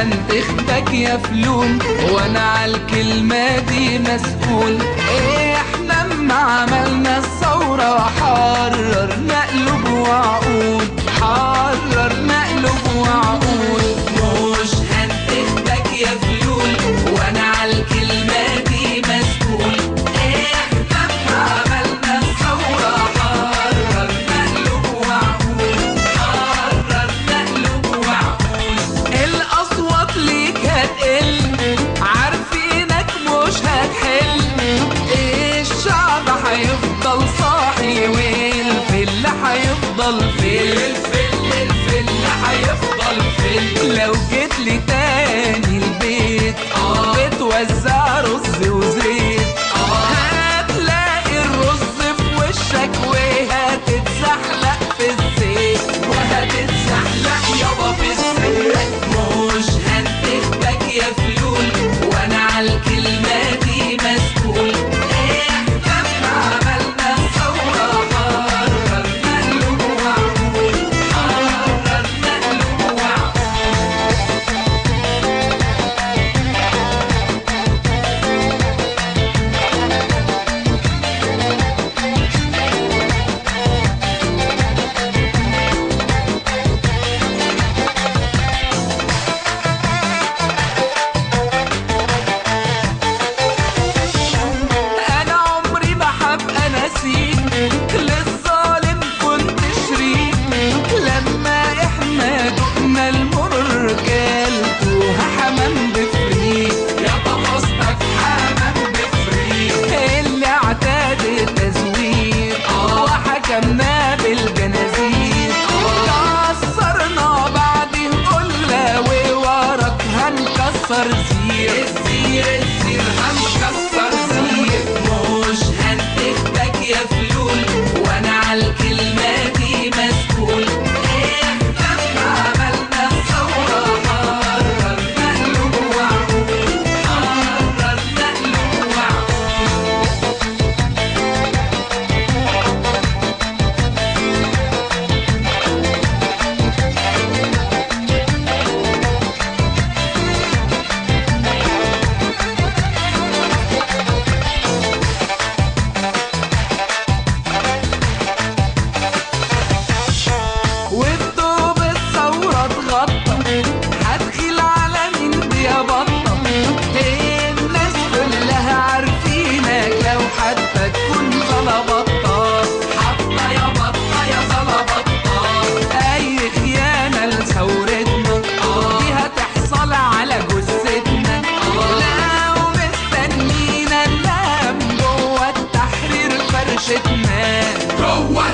هنتخبك يا فلول، وانا عالكلمة دي مسؤول. احنا اما عملنا الثورة وحررنا قلوب وعقول، حررنا قلوب وعقول. مش هنتخبك يا فلول، وانا عالكلمة دي مسؤول. احنا اما عملنا الثورة وحررنا قلوب وعقول، حررنا قلوب وعقول. الاصوات ليك هتقل، عارفينك مش هتحل. الشعب هيفضل صاحي والفل هيفضل فل، الفل هيفضل فل. لو جيت لي تاني البيت بتوزع رز وزيت، هتلاقي الرز في وشك وهتتزحلق في الزيت، وهتتزحلق يابا في الزيت. مش هنتخبك يا فلول، وانا عالكلمة دي مسؤول. احنا عملنا الثورة حررنا قلوب وعقول، حررنا قلوب وعقول. انا عمري ما هبقى نسيك، للظالم كنت شريك. لما احنا دقنا المر كلتوها حمام بفريك، يا طفستك حمام بفريك. اللي اعتاد التزوير وحكمنا بالجنازير، كسرنا بعدين قلة ووراك هنكسر زير، الزير هنكسر زير. مش هنتخبك يا فلول، وانا عالكلمة دي مسؤول. احنا عملنا الثورة حررنا قلوب وعقول، حررنا قلوب وعقول. وبدوب الثورة اتغطى، هتخيل على مين دي يا بطة. الناس كلها عارفينك لو حتى تكون زلبطة، حطة يا بطة يا زلبطة. أي خيانة لثورتنا دي هتحصل على جثتنا. لو مستنينا ننام جوه التحرير فرشتنا، جوه